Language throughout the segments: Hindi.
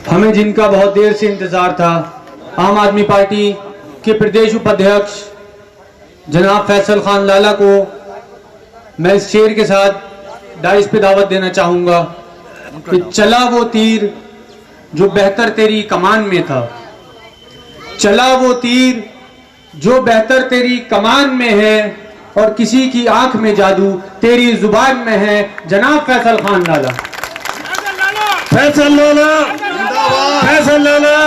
हमें जिनका बहुत देर से इंतजार था, आम आदमी पार्टी के प्रदेश उपाध्यक्ष जनाब फैसल खान लाला को मैं इस शेर के साथ डाइस पे दावत देना चाहूंगा कि चला वो तीर जो बेहतर तेरी कमान में था, चला वो तीर जो बेहतर तेरी कमान में है और किसी की आंख में जादू तेरी जुबान में है। जनाब फैसल खान लाला, फैसल लाला, फैसल लाला,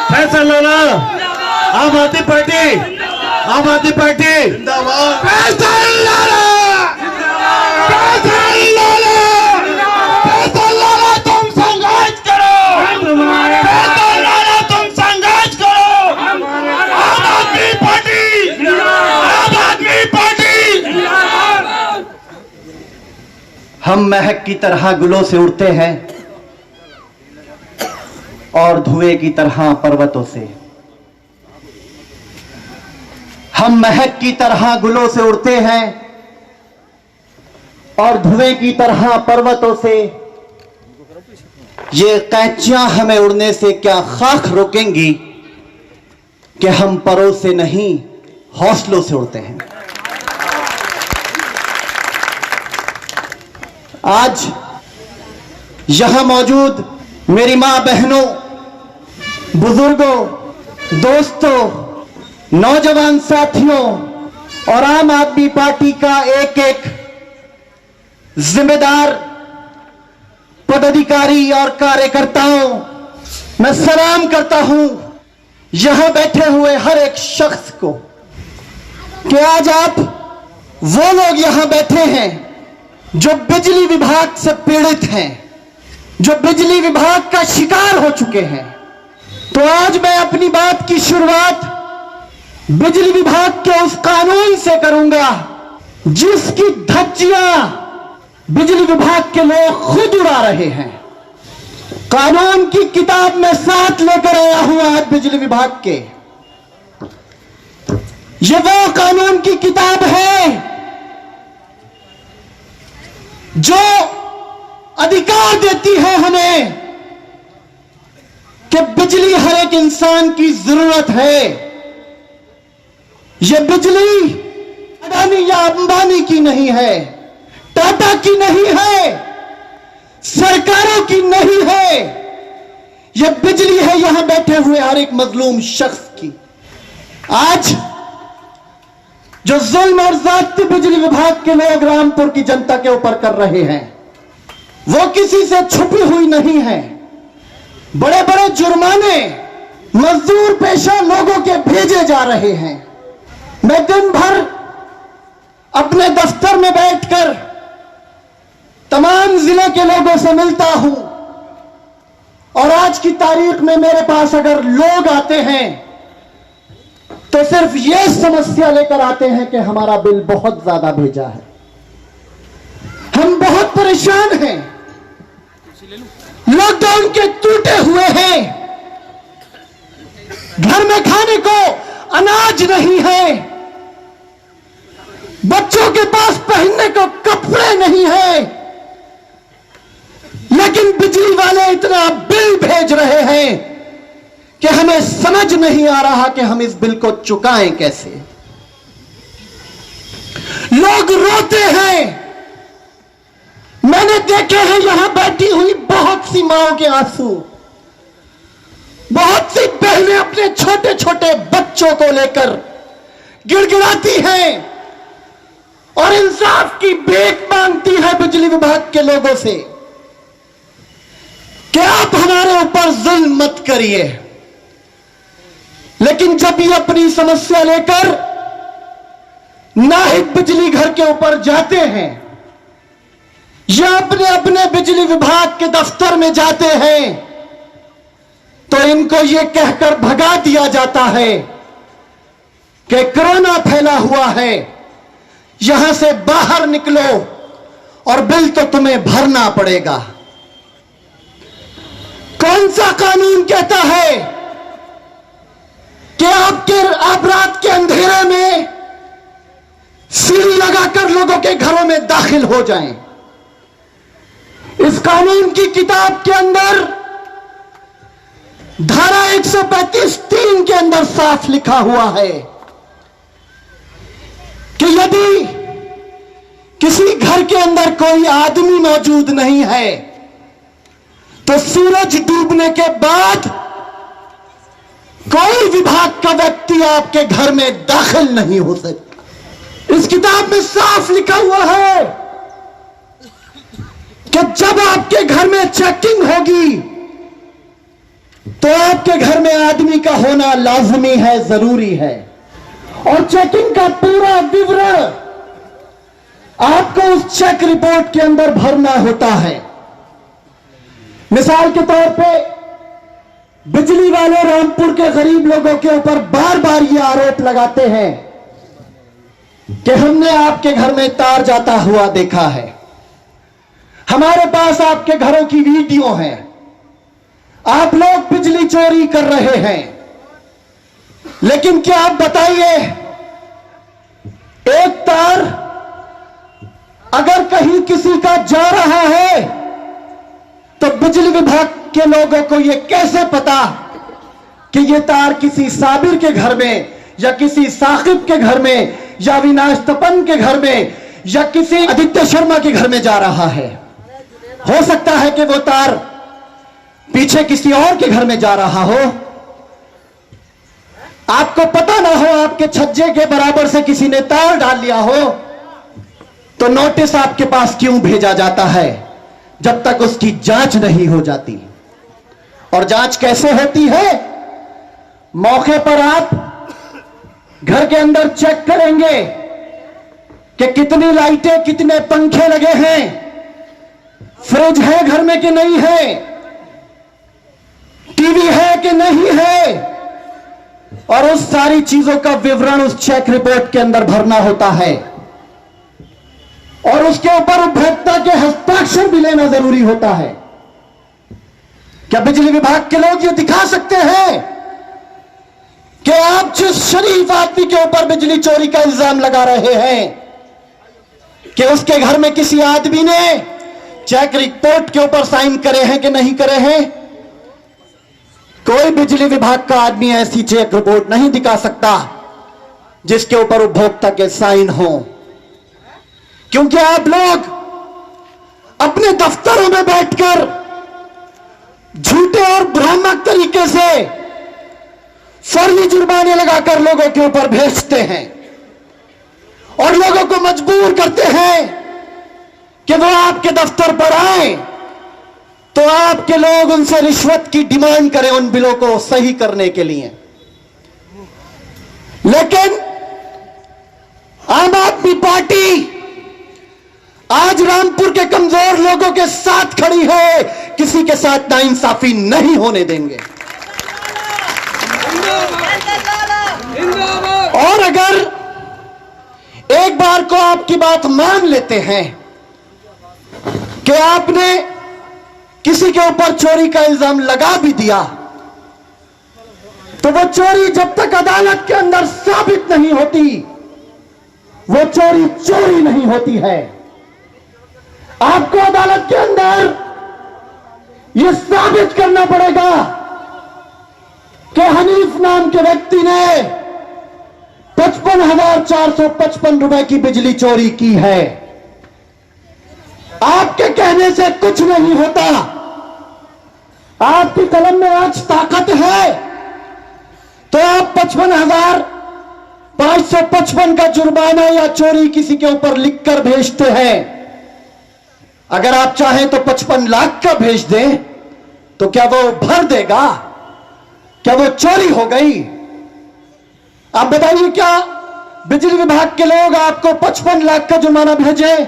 फैसल लाला, आम आदमी पार्टी, आम आदमी पार्टी जिंदाबाद, फैसल लाला, फैसल लाला, फैसल लाला तुम संघर्ष करो, फैसल लाला तुम संघर्ष करो, आम आदमी पार्टी, आम आदमी पार्टी। हम महक की तरह गुलों से उड़ते हैं और धुएं की तरह पर्वतों से। हम महक की तरह गुलों से उड़ते हैं और धुएं की तरह पर्वतों से। ये कैचियां हमें उड़ने से क्या खाक रोकेंगी कि हम परों से नहीं हौसलों से उड़ते हैं। आज यहां मौजूद मेरी मां बहनों, बुजुर्गों, दोस्तों, नौजवान साथियों और आम आदमी पार्टी का एक एक जिम्मेदार पदाधिकारी और कार्यकर्ताओं, मैं सलाम करता हूं यहां बैठे हुए हर एक शख्स को कि आज आप वो लोग यहां बैठे हैं जो बिजली विभाग से पीड़ित हैं, जो बिजली विभाग का शिकार हो चुके हैं। तो आज मैं अपनी बात की शुरुआत बिजली विभाग के उस कानून से करूंगा जिसकी धज्जियां बिजली विभाग के लोग खुद उड़ा रहे हैं। कानून की किताब में साथ लेकर आया हूं आज बिजली विभाग के। ये वो कानून की किताब है जो अधिकार देती है हमें कि बिजली हर एक इंसान की जरूरत है। यह बिजली अडानी या अंबानी की नहीं है, टाटा की नहीं है, सरकारों की नहीं है। यह बिजली है यहां बैठे हुए हर एक मजलूम शख्स की। आज जो जुल्म और ज़्यादती बिजली विभाग के लोग रामपुर की जनता के ऊपर कर रहे हैं वो किसी से छुपी हुई नहीं है। बड़े बड़े जुर्माने मजदूर पेशा लोगों के भेजे जा रहे हैं। मैं दिन भर अपने दफ्तर में बैठकर तमाम जिले के लोगों से मिलता हूं और आज की तारीख में मेरे पास अगर लोग आते हैं तो सिर्फ यह समस्या लेकर आते हैं कि हमारा बिल बहुत ज्यादा भेजा है, हम बहुत परेशान हैं, लॉकडाउन के टूटे हुए हैं, घर में खाने को अनाज नहीं है, बच्चों के पास पहनने को कपड़े नहीं है, लेकिन बिजली वाले इतना बिल भेज रहे हैं कि हमें समझ नहीं आ रहा कि हम इस बिल को चुकाएं कैसे। लोग रोते हैं, मैंने देखे हैं यहां बैठी हुई बहुत सी माओं के आंसू, बहुत सी बहनें अपने छोटे छोटे बच्चों को लेकर गिड़गिड़ाती हैं और इंसाफ की भीख मांगती है बिजली विभाग के लोगों से कि आप हमारे ऊपर जुल्म मत करिए। लेकिन जब ये अपनी समस्या लेकर नाहिद बिजली घर के ऊपर जाते हैं या अपने अपने बिजली विभाग के दफ्तर में जाते हैं तो इनको यह कहकर भगा दिया जाता है कि कोरोना फैला हुआ है, यहां से बाहर निकलो और बिल तो तुम्हें भरना पड़ेगा। कौन सा कानून कहता है कि आप रात के अंधेरे में सीढ़ी लगाकर लोगों के घरों में दाखिल हो जाएं? इस कानून की किताब के अंदर धारा 135(3) के अंदर साफ लिखा हुआ है कि यदि किसी घर के अंदर कोई आदमी मौजूद नहीं है तो सूरज डूबने के बाद कोई विभाग का व्यक्ति आपके घर में दाखिल नहीं हो सकता। इस किताब में साफ लिखा हुआ है कि जब आपके घर में चेकिंग होगी तो आपके घर में आदमी का होना लाजमी है, जरूरी है, और चेकिंग का पूरा विवरण आपको उस चेक रिपोर्ट के अंदर भरना होता है। मिसाल के तौर पे बिजली वाले रामपुर के गरीब लोगों के ऊपर बार बार ये आरोप लगाते हैं कि हमने आपके घर में तार जाता हुआ देखा है, हमारे पास आपके घरों की वीडियो है, आप लोग बिजली चोरी कर रहे हैं। लेकिन क्या आप बताइए, एक तार अगर कहीं किसी का जा रहा है तो बिजली विभाग के लोगों को यह कैसे पता कि यह तार किसी साबिर के घर में या किसी साकिब के घर में या अविनाश तपन के घर में या किसी आदित्य शर्मा के घर में जा रहा है? हो सकता है कि वो तार पीछे किसी और के घर में जा रहा हो, आपको पता ना हो, आपके छज्जे के बराबर से किसी ने तार डाल लिया हो, तो नोटिस आपके पास क्यों भेजा जाता है जब तक उसकी जांच नहीं हो जाती? और जांच कैसे होती है? मौके पर आप घर के अंदर चेक करेंगे कि कितनी लाइटें, कितने पंखे लगे हैं, फ्रिज है घर में कि नहीं है, टीवी है कि नहीं है, और उस सारी चीजों का विवरण उस चेक रिपोर्ट के अंदर भरना होता है। और उसके ऊपर उपभोक्ता के हस्ताक्षर भी लेना जरूरी होता है। क्या बिजली विभाग के लोग ये दिखा सकते हैं कि आप जिस शरीफ आदमी के ऊपर बिजली चोरी का इल्जाम लगा रहे हैं कि उसके घर में किसी आदमी ने चेक रिपोर्ट के ऊपर साइन करे हैं कि नहीं करे हैं? कोई बिजली विभाग का आदमी ऐसी चेक रिपोर्ट नहीं दिखा सकता जिसके ऊपर उपभोक्ता के साइन हो, क्योंकि आप लोग अपने दफ्तरों में बैठकर झूठे और भ्रामक तरीके से फर्जी जुर्माने लगाकर लोगों के ऊपर भेजते हैं और लोगों को मजबूर करते हैं कि वो आपके दफ्तर पर आए तो आपके लोग उनसे रिश्वत की डिमांड करें उन बिलों को सही करने के लिए। लेकिन आम आदमी पार्टी आज रामपुर के कमजोर लोगों के साथ खड़ी है, किसी के साथ नाइंसाफी नहीं होने देंगे। और अगर एक बार को आपकी बात मान लेते हैं कि आपने किसी के ऊपर चोरी का इल्जाम लगा भी दिया, तो वो चोरी जब तक अदालत के अंदर साबित नहीं होती, वो चोरी चोरी नहीं होती है। आपको अदालत के अंदर यह साबित करना पड़ेगा कि हनीफ नाम के व्यक्ति ने 55,455 रुपए की बिजली चोरी की है। आपके कहने से कुछ नहीं होता। आपकी कलम में आज ताकत है तो आप 55,555 का जुर्माना या चोरी किसी के ऊपर लिखकर भेजते हैं। अगर आप चाहें तो 55 लाख का भेज दें तो क्या वो भर देगा? क्या वो चोरी हो गई? आप बताइए, क्या बिजली विभाग के लोग आपको 55 लाख का जुर्माना भेजें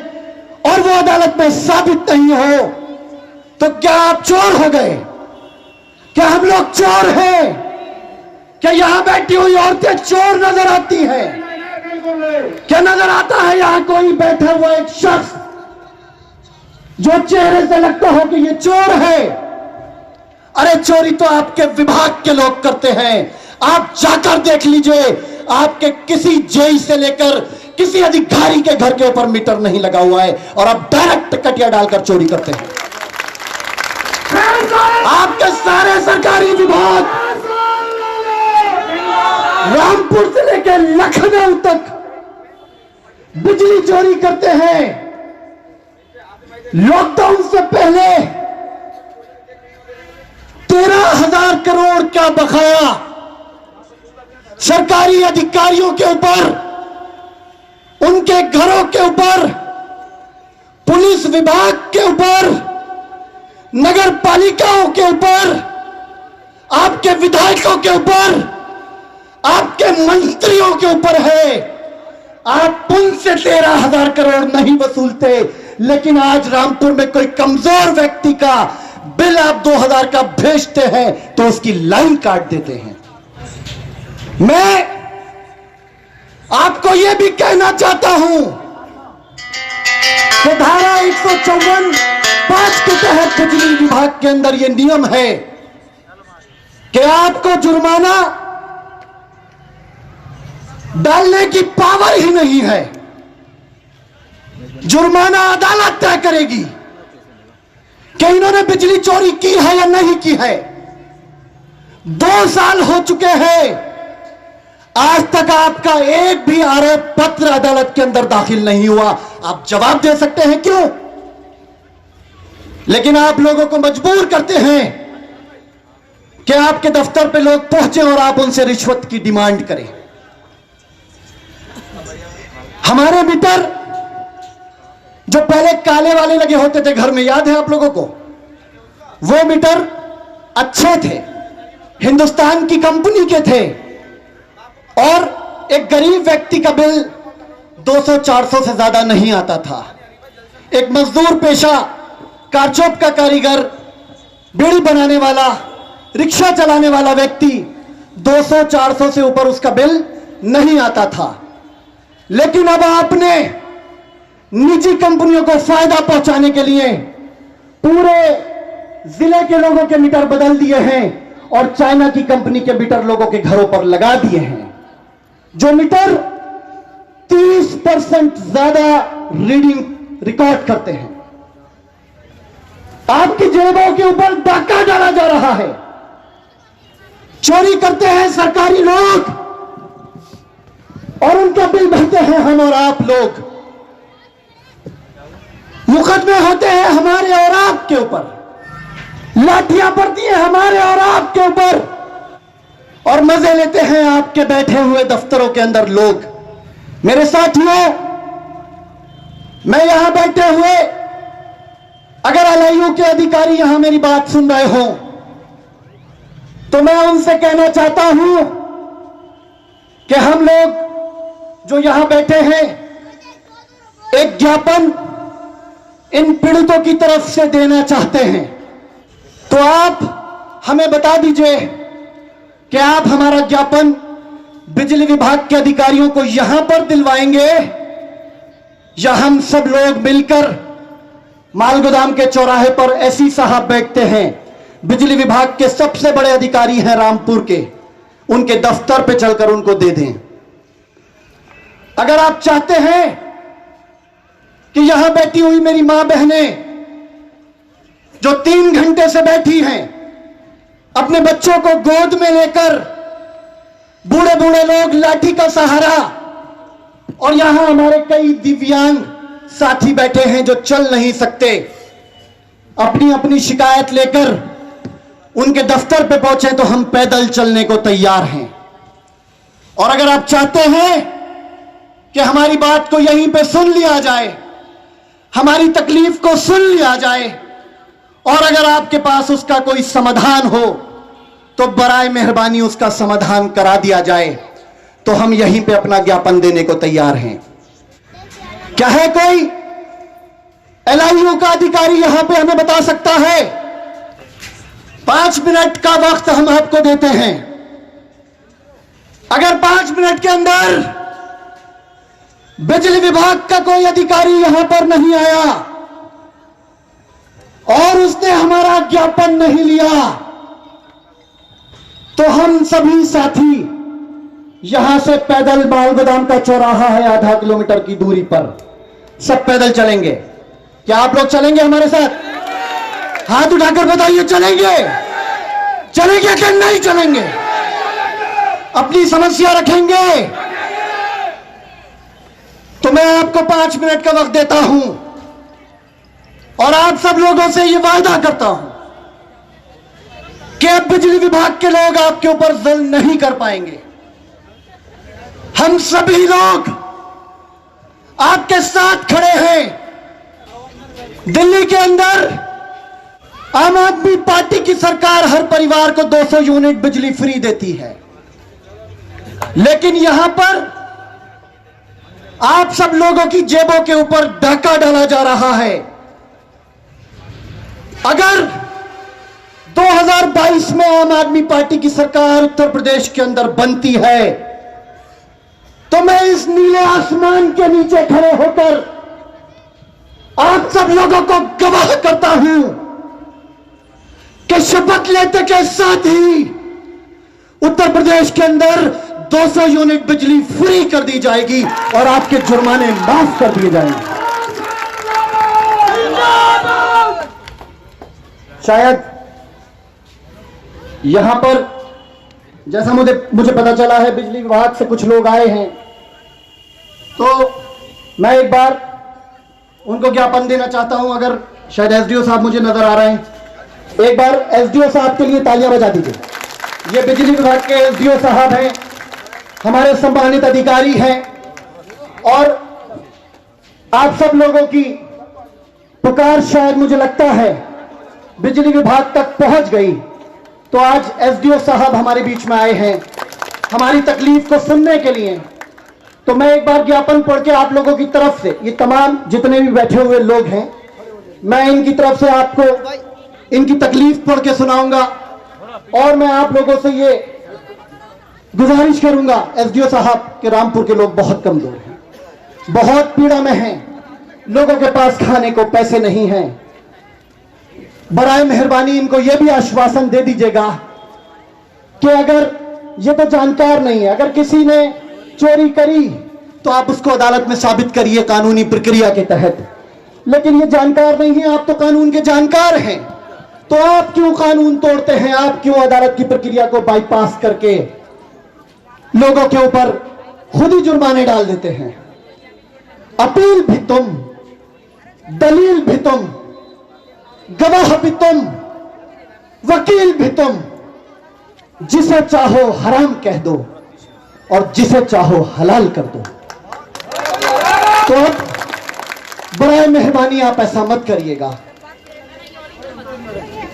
और वो अदालत में साबित नहीं हो तो क्या आप चोर हो गए? क्या हम लोग चोर हैं? क्या यहां बैठी हुई औरतें चोर नजर आती हैं? क्या नजर आता है यहां कोई बैठा हुआ एक शख्स जो चेहरे से लगता हो कि ये चोर है? अरे चोरी तो आपके विभाग के लोग करते हैं। आप जाकर देख लीजिए, आपके किसी जेई से लेकर किसी अधिकारी के घर के ऊपर मीटर नहीं लगा हुआ है और आप डायरेक्ट कटिया डालकर चोरी करते हैं। आपके सारे सरकारी विभाग रामपुर से लेकर लखनऊ तक बिजली चोरी करते हैं। लॉकडाउन से पहले 13,000 करोड़ का बकाया सरकारी अधिकारियों के ऊपर, उनके घरों के ऊपर, पुलिस विभाग के ऊपर, नगर पालिकाओं के ऊपर, आपके विधायकों के ऊपर, आपके मंत्रियों के ऊपर है। आप उनसे 13,000 करोड़ नहीं वसूलते, लेकिन आज रामपुर में कोई कमजोर व्यक्ति का बिल आप 2,000 का भेजते हैं तो उसकी लाइन काट देते हैं। मैं आपको यह भी कहना चाहता हूं कि धारा 154(5) के तहत बिजली विभाग के अंदर यह नियम है कि आपको जुर्माना डालने की पावर ही नहीं है। जुर्माना अदालत तय करेगी कि इन्होंने बिजली चोरी की है या नहीं की है। 2 साल हो चुके हैं, आज तक आपका एक भी आरोप पत्र अदालत के अंदर दाखिल नहीं हुआ। आप जवाब दे सकते हैं क्यों? लेकिन आप लोगों को मजबूर करते हैं कि आपके दफ्तर पे लोग पहुंचे और आप उनसे रिश्वत की डिमांड करें। हमारे मीटर जो पहले काले वाले लगे होते थे घर में, याद है आप लोगों को? वो मीटर अच्छे थे, हिंदुस्तान की कंपनी के थे, और एक गरीब व्यक्ति का बिल 200-400 से ज्यादा नहीं आता था। एक मजदूर पेशा, कारचौप का कारीगर, बीड़ी बनाने वाला, रिक्शा चलाने वाला व्यक्ति 200-400 से ऊपर उसका बिल नहीं आता था। लेकिन अब आपने निजी कंपनियों को फायदा पहुंचाने के लिए पूरे जिले के लोगों के मीटर बदल दिए हैं और चाइना की कंपनी के मीटर लोगों के घरों पर लगा दिए हैं। जो मीटर 30% ज्यादा रीडिंग रिकॉर्ड करते हैं। आपकी जेबों के ऊपर डाका डाला जा रहा है। चोरी करते हैं सरकारी लोग और उनका बिल भरते हैं हम और आप लोग। मुकदमे होते हैं हमारे और आपके ऊपर, लाठियां पड़ती हैं हमारे और आपके ऊपर, और मजे लेते हैं आपके बैठे हुए दफ्तरों के अंदर लोग। मेरे साथियों, मैं यहां बैठे हुए, अगर एलआईयू के अधिकारी यहां मेरी बात सुन रहे हो तो मैं उनसे कहना चाहता हूं कि हम लोग जो यहां बैठे हैं, एक ज्ञापन इन पीड़ितों की तरफ से देना चाहते हैं। तो आप हमें बता दीजिए कि आप हमारा ज्ञापन बिजली विभाग के अधिकारियों को यहां पर दिलवाएंगे या हम सब लोग मिलकर मालगोदाम के चौराहे पर एसई साहब बैठते हैं, बिजली विभाग के सबसे बड़े अधिकारी हैं रामपुर के, उनके दफ्तर पे चलकर उनको दे दें। अगर आप चाहते हैं कि यहां बैठी हुई मेरी मां बहनें जो 3 घंटे से बैठी हैं, अपने बच्चों को गोद में लेकर, बूढ़े बूढ़े लोग लाठी का सहारा, और यहां हमारे कई दिव्यांग साथी बैठे हैं जो चल नहीं सकते, अपनी अपनी शिकायत लेकर उनके दफ्तर पे पहुंचे तो हम पैदल चलने को तैयार हैं। और अगर आप चाहते हैं कि हमारी बात को यहीं पे सुन लिया जाए, हमारी तकलीफ को सुन लिया जाए, और अगर आपके पास उसका कोई समाधान हो तो बराए मेहरबानी उसका समाधान करा दिया जाए, तो हम यहीं पे अपना ज्ञापन देने को तैयार हैं। क्या है कोई एलआईयू का अधिकारी यहां पे हमें बता सकता है? 5 मिनट का वक्त हम आपको देते हैं। अगर 5 मिनट के अंदर बिजली विभाग का कोई अधिकारी यहां पर नहीं आया और उसने हमारा ज्ञापन नहीं लिया, तो हम सभी साथी यहां से पैदल, मालगोदाम का चौराहा है 0.5 किलोमीटर की दूरी पर, सब पैदल चलेंगे। क्या आप लोग चलेंगे हमारे साथ? हाथ उठाकर बताइए, चलेंगे? चलेंगे कि नहीं चलेंगे? अपनी समस्या रखेंगे तो मैं आपको 5 मिनट का वक्त देता हूं और आप सब लोगों से यह वादा करता हूं कि अब बिजली विभाग के लोग आपके ऊपर जुल्म नहीं कर पाएंगे। हम सभी लोग आपके साथ खड़े हैं। दिल्ली के अंदर आम आदमी पार्टी की सरकार हर परिवार को 200 यूनिट बिजली फ्री देती है, लेकिन यहां पर आप सब लोगों की जेबों के ऊपर डाका डाला जा रहा है। अगर 2022 में आम आदमी पार्टी की सरकार उत्तर प्रदेश के अंदर बनती है तो मैं इस नीले आसमान के नीचे खड़े होकर आप सब लोगों को गवाह करता हूं कि शपथ लेते के साथ ही उत्तर प्रदेश के अंदर 200 यूनिट बिजली फ्री कर दी जाएगी और आपके जुर्माने माफ कर दिए जाएंगे। शायद यहां पर जैसा मुझे पता चला है बिजली विभाग से कुछ लोग आए हैं, तो मैं एक बार उनको ज्ञापन देना चाहता हूं। अगर शायद एसडीओ साहब मुझे नजर आ रहे हैं, एक बार एसडीओ साहब के लिए तालियां बजा दीजिए। ये बिजली विभाग के एसडीओ साहब हैं, हमारे सम्मानित अधिकारी हैं और आप सब लोगों की पुकार शायद मुझे लगता है बिजली विभाग तक पहुंच गई, तो आज एसडीओ साहब हमारे बीच में आए हैं हमारी तकलीफ को सुनने के लिए। तो मैं एक बार ज्ञापन पढ़ के आप लोगों की तरफ से, ये तमाम जितने भी बैठे हुए लोग हैं, मैं इनकी तरफ से आपको इनकी तकलीफ पढ़ के सुनाऊंगा और मैं आप लोगों से ये गुजारिश करूंगा एसडीओ साहब कि रामपुर के लोग बहुत कमजोर हैं, बहुत पीड़ा में हैं, लोगों के पास खाने को पैसे नहीं हैं। बराए मेहरबानी इनको यह भी आश्वासन दे दीजिएगा कि अगर ये तो जानकार नहीं है, अगर किसी ने चोरी करी तो आप उसको अदालत में साबित करिए कानूनी प्रक्रिया के तहत, लेकिन ये जानकार नहीं है, आप तो कानून के जानकार हैं, तो आप क्यों कानून तोड़ते हैं? आप क्यों अदालत की प्रक्रिया को बाईपास करके लोगों के ऊपर खुद ही जुर्माने डाल देते हैं? अपील भी तुम, दलील भी तुम, गवाह भी तुम, वकील भी तुम, जिसे चाहो हराम कह दो और जिसे चाहो हलाल कर दो। तो अब बराए मेहरबानी आप ऐसा मत करिएगा।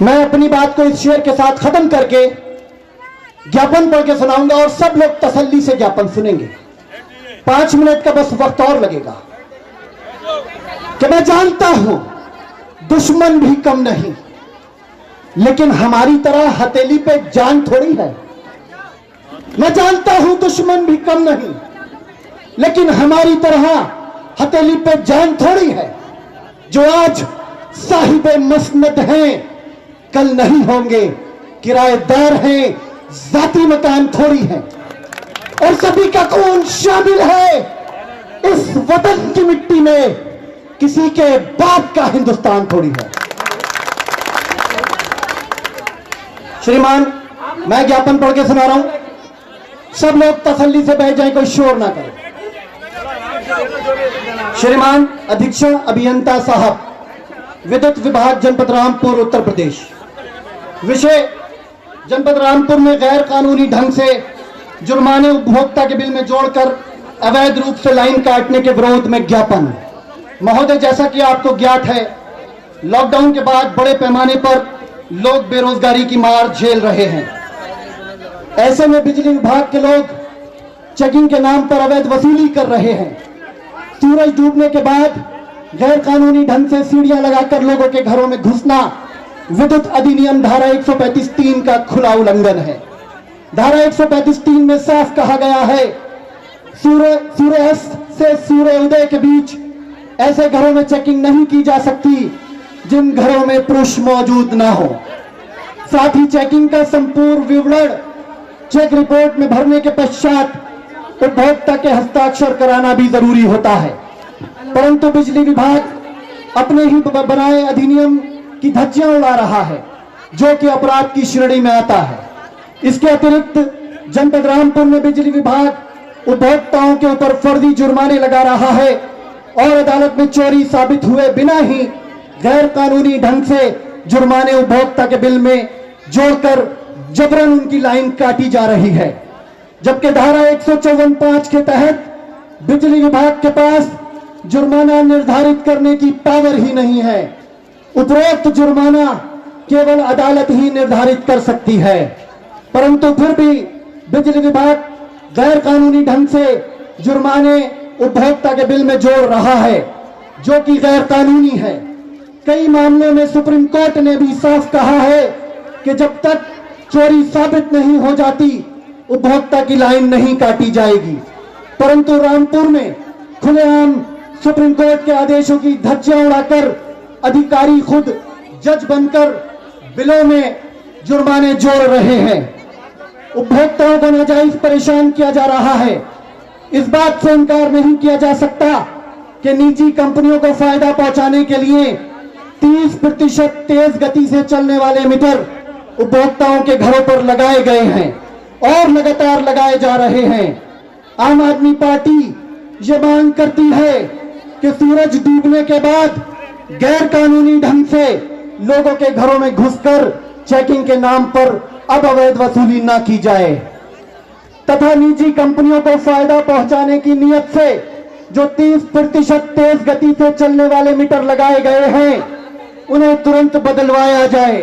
मैं अपनी बात को इस शेर के साथ खत्म करके ज्ञापन पढ़ के सुनाऊंगा और सब लोग तसल्ली से ज्ञापन सुनेंगे। 5 मिनट का बस वक्त और लगेगा कि मैं जानता हूं दुश्मन भी कम नहीं, लेकिन हमारी तरह हथेली पे जान थोड़ी है। मैं जानता हूं दुश्मन भी कम नहीं, लेकिन हमारी तरह हथेली पे जान थोड़ी है। जो आज साहिबे मसनद हैं कल नहीं होंगे, किराएदार हैं, जाती मकान थोड़ी है, और सभी का खून शामिल है इस वतन की मिट्टी में, किसी के बाप का हिंदुस्तान थोड़ी है। श्रीमान, मैं ज्ञापन पढ़ के सुना रहा हूं, सब लोग तसल्ली से बैठ जाएं, कोई शोर ना करें। श्रीमान अधीक्षण अभियंता साहब, विद्युत विभाग जनपद रामपुर उत्तर प्रदेश। विषय: जनपद रामपुर में गैर कानूनी ढंग से जुर्माने उपभोक्ता के बिल में जोड़कर अवैध रूप से लाइन काटने के विरोध में ज्ञापन। महोदय, जैसा कि आपको ज्ञात है, लॉकडाउन के बाद बड़े पैमाने पर लोग बेरोजगारी की मार झेल रहे हैं। ऐसे में बिजली विभाग के लोग चेकिंग के नाम पर अवैध वसूली कर रहे हैं। सूरज डूबने के बाद गैर कानूनी ढंग से सीढ़ियां लगाकर लोगों के घरों में घुसना विद्युत अधिनियम धारा 135(3) का खुला उल्लंघन है। धारा 135(3) में साफ कहा गया है, सूर्यास्त से सूर्य उदय के बीच ऐसे घरों में चेकिंग नहीं की जा सकती जिन घरों में पुरुष मौजूद ना हो। साथ ही चेकिंग का संपूर्ण विवरण चेक रिपोर्ट में भरने के पश्चात उपभोक्ता के हस्ताक्षर कराना भी जरूरी होता है। परंतु बिजली विभाग अपने ही बनाए अधिनियम की धज्जियां उड़ा रहा है, जो कि अपराध की श्रेणी में आता है। इसके अतिरिक्त जनपद रामपुर में बिजली विभाग उपभोक्ताओं के ऊपर फर्जी जुर्माने लगा रहा है और अदालत में चोरी साबित हुए बिना ही गैर कानूनी ढंग से जुर्माने उपभोक्ता के बिल में जोड़कर जबरन उनकी लाइन काटी जा रही है। जबकि धारा 154(5) के तहत बिजली विभाग के पास जुर्माना निर्धारित करने की पावर ही नहीं है। उपरोक्त जुर्माना केवल अदालत ही निर्धारित कर सकती है, परंतु फिर भी बिजली विभाग गैर कानूनी ढंग से जुर्माने उपभोक्ता के बिल में जोड़ रहा है, जो कि गैर कानूनी है। कई मामलों में सुप्रीम कोर्ट ने भी साफ कहा है कि जब तक चोरी साबित नहीं हो जाती उपभोक्ता की लाइन नहीं काटी जाएगी, परंतु रामपुर में खुलेआम सुप्रीम कोर्ट के आदेशों की धज्जियां उड़ाकर अधिकारी खुद जज बनकर बिलों में जुर्माने जोड़ रहे हैं। उपभोक्ताओं को नाजायज परेशान किया जा रहा है। इस बात से इनकार नहीं किया जा सकता कि निजी कंपनियों को फायदा पहुंचाने के लिए 30% तेज गति से चलने वाले मीटर उपभोक्ताओं के घरों पर लगाए गए हैं और लगातार लगाए जा रहे हैं। आम आदमी पार्टी ये मांग करती है कि सूरज डूबने के बाद गैर कानूनी ढंग से लोगों के घरों में घुसकर चेकिंग के नाम पर अब अवैध वसूली न की जाए तथा निजी कंपनियों को फायदा पहुंचाने की नीयत से जो 30% तेज गति से चलने वाले मीटर लगाए गए हैं उन्हें तुरंत बदलवाया जाए।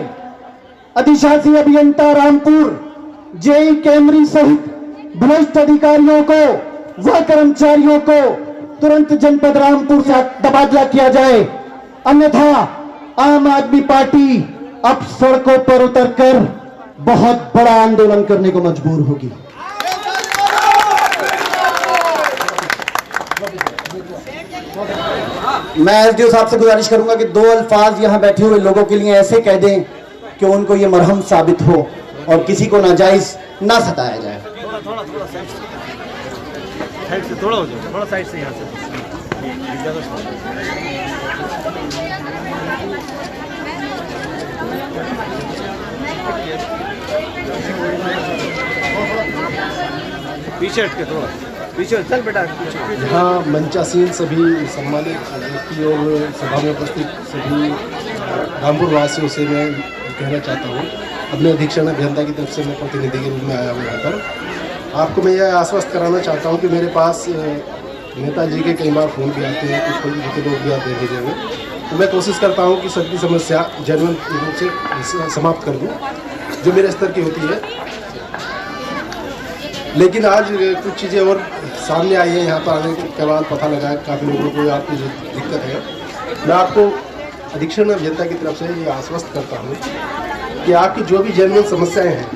अधिशासी अभियंता रामपुर, जेई कैमरी सहित भ्रष्ट अधिकारियों को व कर्मचारियों को तुरंत जनपद रामपुर से तबादला किया जाए, अन्यथा आम आदमी पार्टी अब सड़कों पर उतरकर बहुत बड़ा आंदोलन करने को मजबूर होगी। मैं एसडीओ साहब से गुजारिश करूंगा कि 2 अल्फाज यहां बैठे हुए लोगों के लिए ऐसे कह दें कि उनको ये मरहम साबित हो और किसी को नाजायज ना सताया जाए। साइड से थोड़ा हो जाए, थोड़ा साइड से यहाँ से पीछे हट के थोड़ा पीछे चल बेटा। हाँ, मंचासीन सभी सम्मानित व्यक्ति और सभा में उपस्थित सभी रामपुर वासियों से मैं कहना चाहता हूँ, अपने अधीक्षण अभियंता की तरफ से मैं प्रतिनिधि के रूप में आया हूँ यहाँ पर। आपको मैं यह आश्वस्त कराना चाहता हूँ कि मेरे पास नेताजी के कई बार फ़ोन भी आते हैं, कुछ पॉलिटिकल लोग भी आते हैं भेजे हुए, तो मैं कोशिश करता हूँ कि सबकी समस्या जेन्युइन रूप से समाप्त कर दूँ जो मेरे स्तर की होती है। लेकिन आज कुछ चीज़ें और सामने आई हैं, यहाँ पर आने के बाद पता लगा है काफ़ी लोगों को आपकी जो दिक्कत है। मैं आपको अधीक्षण अभियंता की तरफ से ये आश्वस्त करता हूँ कि आपकी जो भी जेन्युइन समस्याएं हैं,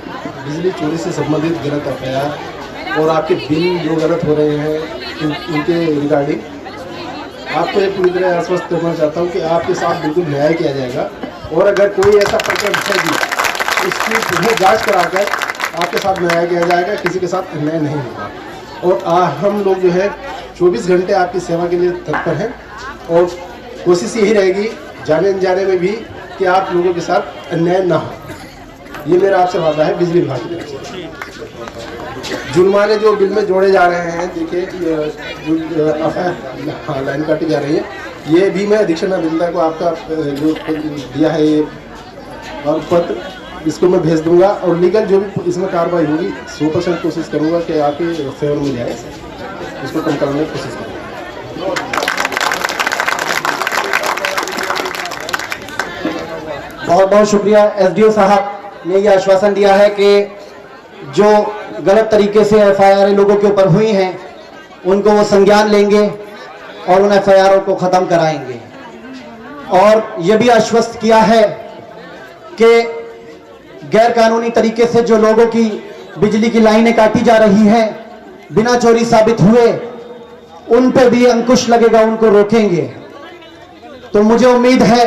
बिजली चोरी से संबंधित गलत एफआईआर और आपके बिल जो गलत हो रहे हैं उनके रिगार्डिंग आपको एक पूरी तरह आश्वस्त करना चाहता हूँ कि आपके साथ बिल्कुल न्याय किया जाएगा और अगर कोई ऐसा प्रकरण है उसकी पुनः जाँच कराकर आपके साथ न्याय किया जाएगा, किसी के साथ अन्याय नहीं होगा। और हम लोग जो है 24 घंटे आपकी सेवा के लिए तत्पर हैं और कोशिश यही रहेगी जाने अनजाने में भी कि आप लोगों के साथ अन्याय ना हो। ये मेरा आपसे वादा है बिजली विभाग की तरफ से। जुर्माने जो बिल में जोड़े जा रहे हैं, देखिए हाँ लाइन काटी जा रही है, ये भी मैं अधीक्षण अभियंता को आपका जो दिया है ये और पत्र इसको मैं भेज दूंगा और लीगल जो भी इसमें कार्रवाई होगी 100% कोशिश करूंगा कि आपके फेवर में जाए, इसको कम करने की कोशिश करूँगा। बहुत बहुत शुक्रिया। एसडीओ साहब ने यह आश्वासन दिया है कि जो गलत तरीके से एफआईआर लोगों के ऊपर हुई हैं उनको वो संज्ञान लेंगे और उन एफआईआर को ख़त्म कराएंगे। और ये भी आश्वस्त किया है कि गैर कानूनी तरीके से जो लोगों की बिजली की लाइनें काटी जा रही हैं बिना चोरी साबित हुए उन पर भी अंकुश लगेगा, उनको रोकेंगे। तो मुझे उम्मीद है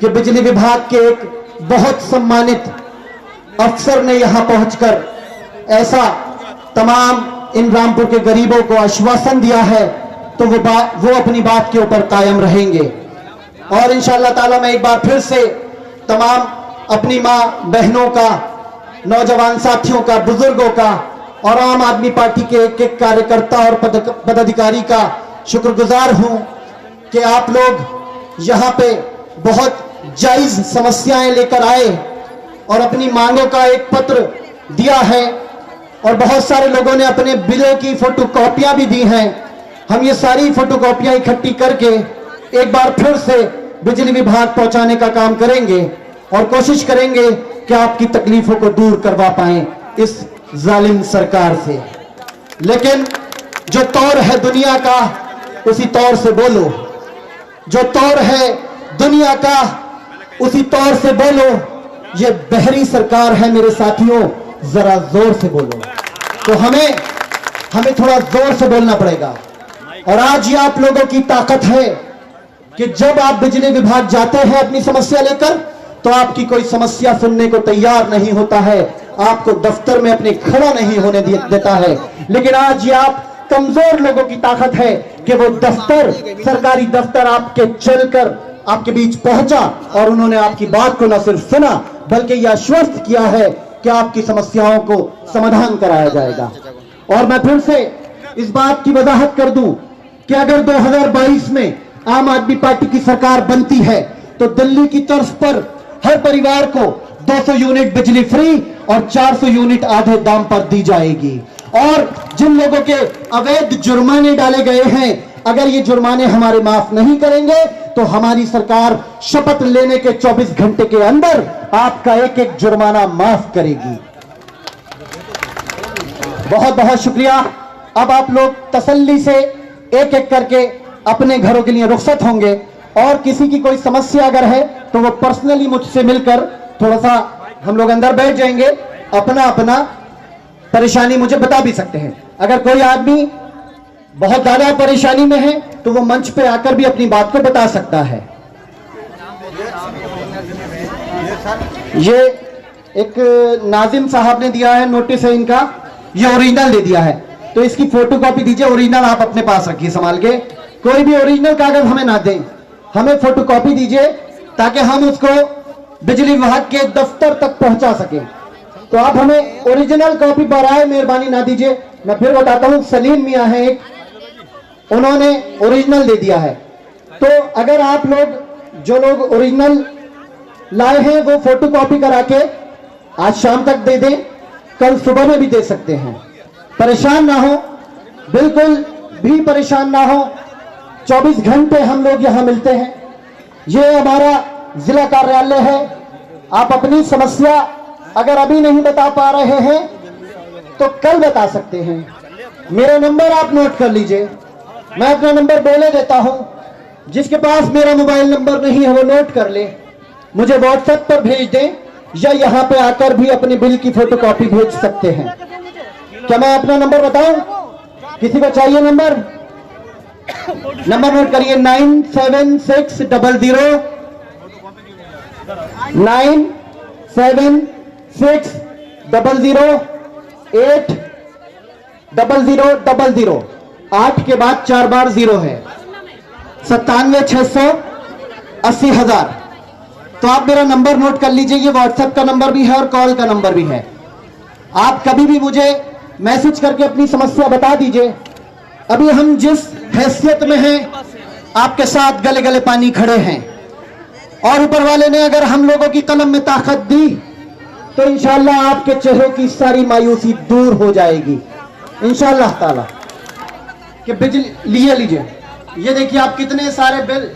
कि बिजली विभाग के एक बहुत सम्मानित अफसर ने यहां पहुंचकर ऐसा तमाम इन रामपुर के गरीबों को आश्वासन दिया है तो वो अपनी बात के ऊपर कायम रहेंगे। और इंशाअल्लाह ताला मैं एक बार फिर से तमाम अपनी मां बहनों का, नौजवान साथियों का, बुजुर्गों का और आम आदमी पार्टी के एक एक कार्यकर्ता और पदाधिकारी का शुक्रगुजार हूं कि आप लोग यहां पे बहुत जायज समस्याएं लेकर आए और अपनी मांगों का एक पत्र दिया है और बहुत सारे लोगों ने अपने बिलों की फोटोकॉपियां भी दी हैं। हम ये सारी फोटोकॉपियां इकट्ठी करके एक बार फिर से बिजली विभाग पहुंचाने का काम करेंगे और कोशिश करेंगे कि आपकी तकलीफों को दूर करवा पाएं इस जालिम सरकार से। लेकिन जो तौर है दुनिया का उसी तौर से बोलो, जो तौर है दुनिया का उसी तौर से बोलो। ये बहरी सरकार है मेरे साथियों, जरा जोर से बोलो। तो हमें थोड़ा जोर से बोलना पड़ेगा। और आज ये आप लोगों की ताकत है कि जब आप बिजली विभाग जाते हैं अपनी समस्या लेकर तो आपकी कोई समस्या सुनने को तैयार नहीं होता है, आपको दफ्तर में अपने खड़ा नहीं होने देता है। लेकिन आज ये आप कमजोर लोगों की ताकत है कि वो दफ्तर, सरकारी दफ्तर आपके चलकर आपके बीच पहुंचा और उन्होंने आपकी बात को न सिर्फ सुना बल्कि यह आश्वस्त किया है कि आपकी समस्याओं को समाधान कराया जाएगा। और मैं फिर से इस बात की वजाहत कर दूं कि अगर 2022 में आम आदमी पार्टी की सरकार बनती है तो दिल्ली की तर्ज पर हर परिवार को 200 यूनिट बिजली फ्री और 400 यूनिट आधे दाम पर दी जाएगी। और जिन लोगों के अवैध जुर्माने डाले गए हैं, अगर ये जुर्माने हमारे माफ नहीं करेंगे तो हमारी सरकार शपथ लेने के 24 घंटे के अंदर आपका एक एक जुर्माना माफ करेगी। बहुत बहुत शुक्रिया। अब आप लोग तसल्ली से एक एक करके अपने घरों के लिए रुखसत होंगे और किसी की कोई समस्या अगर है तो वो पर्सनली मुझसे मिलकर थोड़ा सा हम लोग अंदर बैठ जाएंगे, अपना अपना परेशानी मुझे बता भी सकते हैं। अगर कोई आदमी बहुत ज्यादा परेशानी में है तो वो मंच पे आकर भी अपनी बात को बता सकता है। ये एक नाजिम साहब ने दिया है, नोटिस है इनका, ये ओरिजिनल दे दिया है तो इसकी फोटोकॉपी दीजिए। ओरिजिनल आप अपने पास रखिए संभाल के, कोई भी ओरिजिनल कागज हमें ना दें, हमें फोटोकॉपी दीजिए ताकि हम उसको बिजली विभाग के दफ्तर तक पहुंचा सके। तो आप हमें ओरिजिनल कॉपी बराए मेहरबानी ना दीजिए। मैं फिर बताता हूं, सलीम मियां है एक, उन्होंने ओरिजिनल दे दिया है। तो अगर आप लोग जो लोग ओरिजिनल लाए हैं वो फोटोकॉपी करा के आज शाम तक दे दें, कल सुबह में भी दे सकते हैं। परेशान ना हो, बिल्कुल भी परेशान ना हो। 24 घंटे हम लोग यहां मिलते हैं। ये हमारा जिला कार्यालय है। आप अपनी समस्या अगर अभी नहीं बता पा रहे हैं तो कल बता सकते हैं। मेरा नंबर आप नोट कर लीजिए, मैं अपना नंबर बोले देता हूं। जिसके पास मेरा मोबाइल नंबर नहीं है वो नोट कर ले, मुझे व्हाट्सएप पर भेज दें या यहां पे आकर भी अपने बिल की फोटोकॉपी भेज सकते हैं। क्या मैं अपना नंबर बताऊं? किसी को चाहिए नंबर? नंबर नोट करिए, 97600 80000। 8 के बाद 4 बार 0 है, 97,680,000। तो आप मेरा नंबर नोट कर लीजिए, ये व्हाट्सएप का नंबर भी है और कॉल का नंबर भी है। आप कभी भी मुझे मैसेज करके अपनी समस्या बता दीजिए। अभी हम जिस हैसियत में हैं आपके साथ गले गले पानी खड़े हैं और ऊपर वाले ने अगर हम लोगों की कलम में ताकत दी तो इंशाअल्लाह आपके चेहरों की सारी मायूसी दूर हो जाएगी इंशाअल्लाह ताला। कि बिजली लीजिए, ये देखिए आप कितने सारे बिल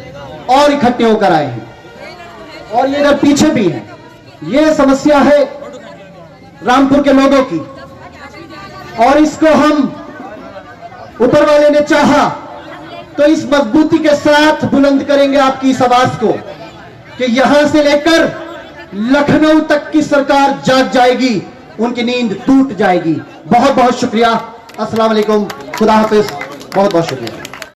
और इकट्ठे होकर आए हैं और ये इधर पीछे भी है। ये समस्या है रामपुर के लोगों की और इसको हम ऊपर वाले ने चाहा तो इस मजबूती के साथ बुलंद करेंगे आपकी इस आवाज को कि यहां से लेकर लखनऊ तक की सरकार जाग जाएगी, उनकी नींद टूट जाएगी। बहुत बहुत शुक्रिया। अस्सलाम वालेकुम, खुदा हाफिज, बहुत बहुत शुक्रिया।